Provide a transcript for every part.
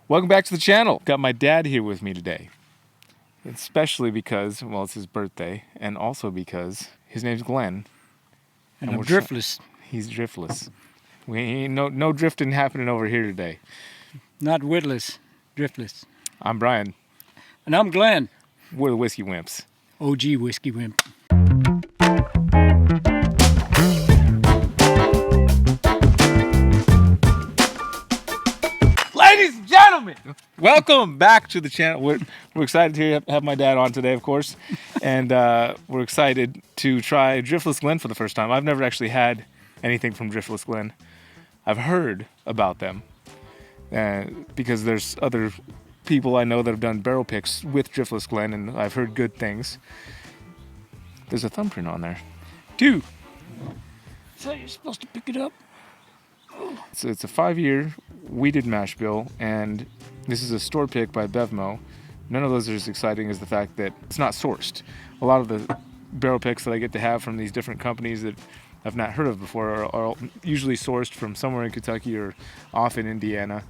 Welcome back to the channel. Got my dad here with me today. Especially because, well, it's his birthday, and also because his name's Glenn. And I'm driftless. He's driftless. We ain't no drifting happening over here today. Not widless, driftless. I'm Brian. And I'm Glenn. We're the Whiskey Wimps. OG Whiskey Wimp. Ladies and gentlemen, welcome back to the channel. We're excited to have my dad on today, of course, and we're excited to try Driftless Glen for the first time. I've never actually had anything from Driftless Glen. I've heard about them because there's other people I know that have done barrel picks with Driftless Glen, and I've heard good things. There's a thumbprint on there. 2. So you're supposed to pick it up? So it's a 5-year wheated mash bill, and this is a store pick by Bevmo. None of those are as exciting as the fact that it's not sourced. A lot of the barrel picks that I get to have from these different companies that I've not heard of before are usually sourced from somewhere in Kentucky or off in Indiana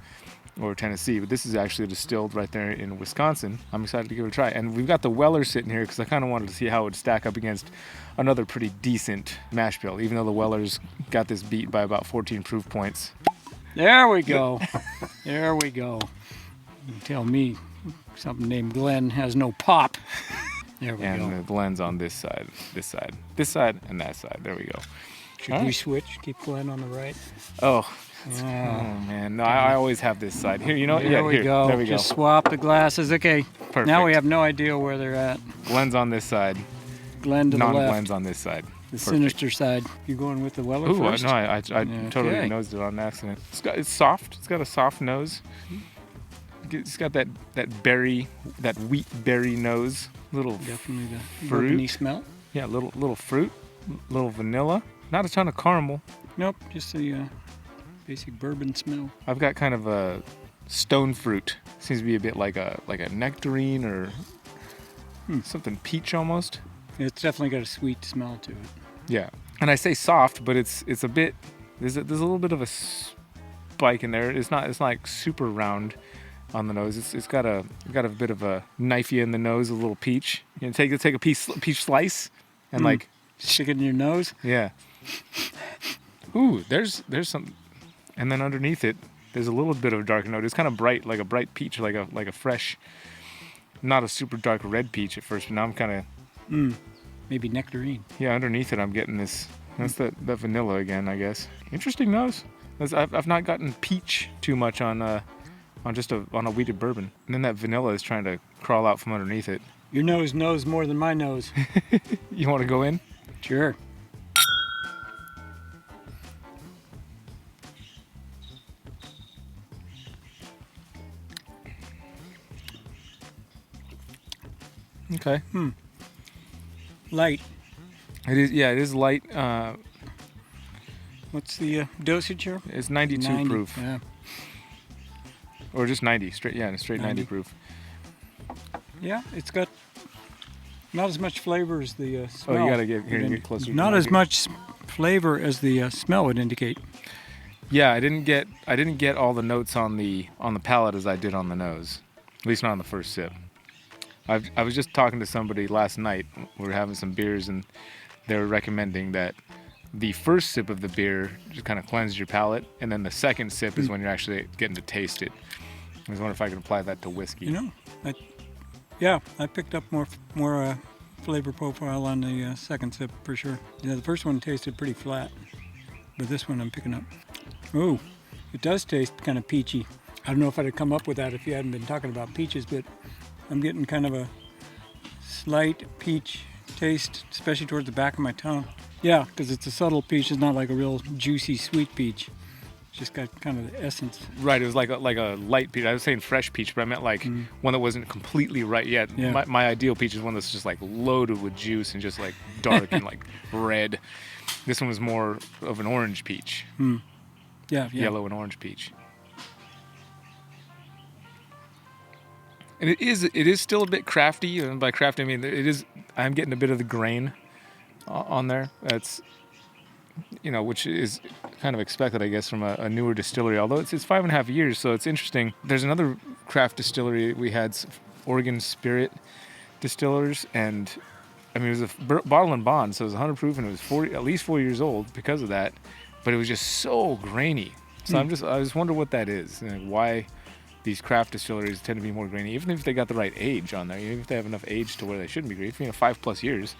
or Tennessee, but this is actually distilled right there in Wisconsin. I'm excited to give it a try. And we've got the Weller sitting here because I kind of wanted to see how it would stack up against another pretty decent mash bill, even though the Weller's got this beat by about 14 proof points. There we go. There we go. You tell me something named Glenn has no pop. There we go. And the Glen's on this side, and that side. There we go. Should we switch? Keep Glenn on the right? Oh man, no, I always have this side. Here, you know, There we go. There we Just swap the glasses. Okay. Perfect. Now we have no idea where they're at. Glen's on this side. Glenn to the left. Non-Glen's on this side. The sinister side. You going with the Weller Ooh, first? no, I totally nosed it on accident. It's soft. It's got a soft nose. It's got that wheat berry nose. Definitely the fruit. bourbon-y smell. Yeah, little fruit, little vanilla. Not a ton of caramel. Nope, just the basic bourbon smell. I've got kind of a stone fruit. Seems to be a bit like a nectarine or something peach almost. It's definitely got a sweet smell to it. Yeah, and I say soft, but it's a bit. There's a little bit of a spike in there. It's not like super round on the nose. It's got a bit of a knifey in the nose, a little peach. You know, take a peach slice and like stick it in your nose. Yeah. Ooh, there's some, and then underneath it, there's a little bit of a dark note. It's kind of bright, like a bright peach, like a fresh, not a super dark red peach at first, but now I'm kind of. Maybe nectarine. Yeah, underneath it, I'm getting this. That's that vanilla again, I guess. Interesting nose. I've not gotten peach too much on a wheated bourbon, and then that vanilla is trying to crawl out from underneath it. Your nose knows more than my nose. You want to go in? Sure. Okay. Light. It is. Yeah, it is light. What's the dosage here? It's 92 90, proof. Yeah. Or just 90 straight. Yeah, straight 90 proof. Yeah, it's got not as much flavor as the smell. Oh, you gotta get closer. Not as much flavor as the smell would indicate. Yeah, I didn't get all the notes on the palate as I did on the nose. At least not on the first sip. I was just talking to somebody last night. We were having some beers, and they were recommending that the first sip of the beer just kind of cleanses your palate, and then the second sip is when you're actually getting to taste it. I was wondering if I could apply that to whiskey. You know, I picked up more flavor profile on the second sip for sure. Yeah, the first one tasted pretty flat, but this one I'm picking up. Ooh, it does taste kind of peachy. I don't know if I'd have come up with that if you hadn't been talking about peaches, but I'm getting kind of a slight peach taste, especially towards the back of my tongue. Yeah, because it's a subtle peach. It's not like a real juicy, sweet peach. It's just got kind of the essence. Right, it was like a light peach. I was saying fresh peach, but I meant like one that wasn't completely ripe yet. Yeah. My ideal peach is one that's just like loaded with juice and just like dark and like red. This one was more of an orange peach. Yeah. Yellow and orange peach. And it is still a bit crafty, and by crafty I mean I'm getting a bit of the grain on there. which is kind of expected, I guess, from a newer distillery. Although it's 5.5 years, so it's interesting. There's another craft distillery we had, Oregon Spirit Distillers, and I mean it was a bottle and bond, so it was 100 proof, and it was at least 4 years old because of that. But it was just so grainy. So I just wonder what that is, and why these craft distilleries tend to be more grainy, even if they got the right age on there, even if they have enough age to where they shouldn't be grainy. 5+ years.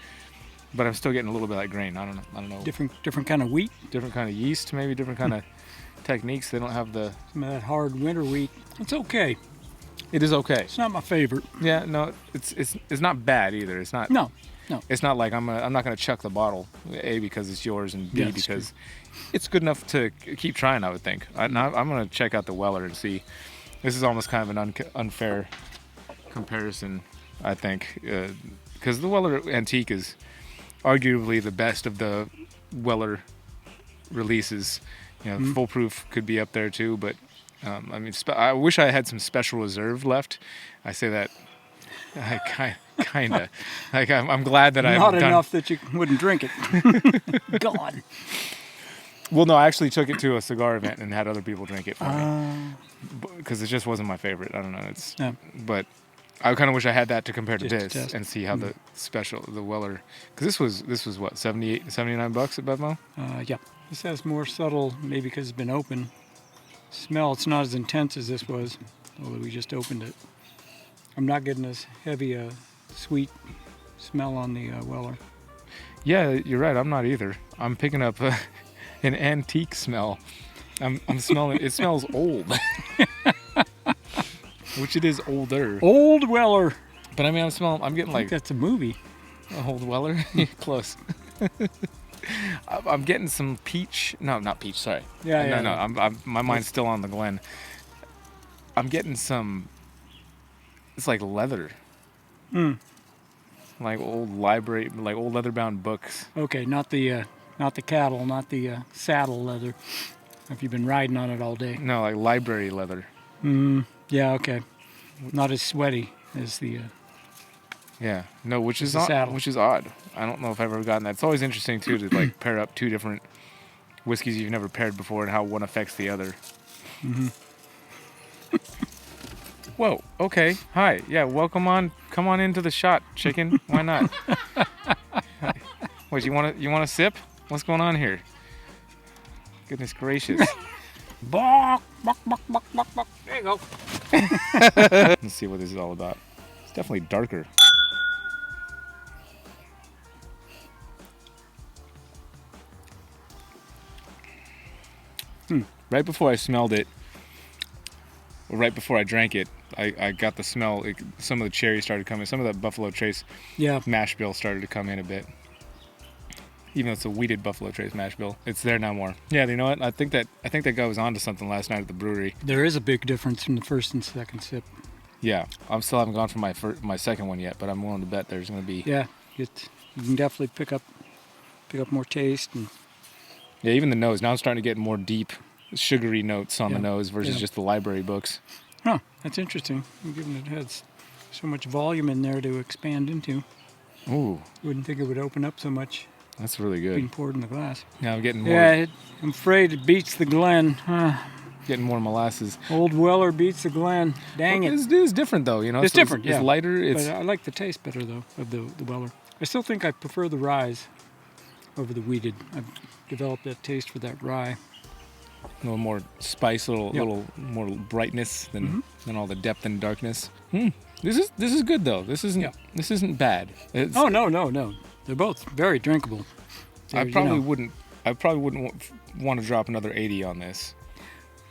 But I'm still getting a little bit of that grain. I don't know. Different kind of wheat. Different kind of yeast, maybe different kind of techniques. They don't have some of that hard winter wheat. It's okay. It is okay. It's not my favorite. Yeah, no, it's not bad either. It's not. No. It's not like I'm not gonna chuck the bottle. A, because it's yours, and B, because it's good enough to keep trying. I would think. I'm gonna check out the Weller and see. This is almost kind of an unfair comparison, I think, because the Weller Antique is arguably the best of the Weller releases. Full proof could be up there too, but I mean, I wish I had some special reserve left. I say that kind of. Like I'm glad that not enough that you wouldn't drink it. God. Well, no, I actually took it to a cigar event and had other people drink it for me because it just wasn't my favorite. I don't know. But I kind of wish I had that to compare to this and see how the Weller, because this was what, $78, $79 at Bevmo? Yeah. This has more subtle, maybe because it's been open. Smell, it's not as intense as this was, although we just opened it. I'm not getting as heavy a sweet smell on the Weller. Yeah, you're right. I'm not either. I'm picking up an antique smell. I'm smelling. It smells old. Which it is older. Old Weller. But I mean, I'm getting like... that's a movie. Old Weller? Close. I'm getting some peach. No, not peach, sorry. No. My mind's still on the Glen. I'm getting some... It's like leather. Like old library, like old leather-bound books. Okay, not the cattle, not the saddle leather. If you've been riding on it all day. No, like library leather. Yeah, okay. Not as sweaty as the... yeah, no, which is odd. I don't know if I've ever gotten that. It's always interesting, too, to like pair up two different whiskeys you've never paired before and how one affects the other. Whoa, okay, hi. Yeah, welcome on. Come on into the shot, chicken. Why not? What, you want a sip? What's going on here? Goodness gracious. Bok, bok, bok, bok, bok, bok. There you go. Let's see what this is all about. It's definitely darker. Right before I smelled it, or right before I drank it, I got the smell. Some of the cherry started coming. Some of that Buffalo Trace mash bill started to come in a bit. Even though it's a weeded Buffalo Trace mash bill, it's there now more. Yeah, you know what? I think that guy was onto something last night at the brewery. There is a big difference from the first and second sip. Yeah, I still haven't gone for my second one yet, but I'm willing to bet there's going to be. Yeah, you can definitely pick up more taste and. Yeah, even the nose. Now I'm starting to get more deep, sugary notes on the nose versus just the library books. Huh, that's interesting. Given it has so much volume in there to expand into. Ooh. Wouldn't think it would open up so much. That's really good. Being poured in the glass. Now I'm getting more. Yeah, I'm afraid it beats the Glen. Getting more molasses. Old Weller beats the Glen. Dang it. It's different though, you know. It's different. It's lighter. But I like the taste better though of the Weller. I still think I prefer the ryes over the wheated. I've developed that taste for that rye. A little more spice, a little more brightness than all the depth and darkness. This is good though. This isn't bad. No. They're both very drinkable. I probably wouldn't want to drop another 80 on this.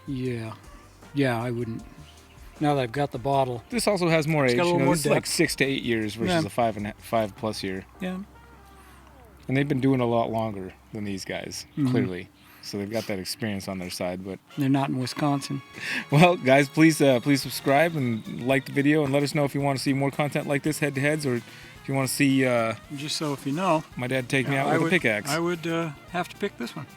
Yeah, I wouldn't. Now that I've got the bottle. This also has more age. It's depth. like 6 to 8 years versus a 5+ year. Yeah. And they've been doing a lot longer than these guys, clearly. So they've got that experience on their side, but they're not in Wisconsin. Well, guys, please subscribe and like the video, and let us know if you want to see more content like this, head-to-heads, or if you want to see. Just so if you know, my dad take me out with a pickaxe. I would have to pick this one.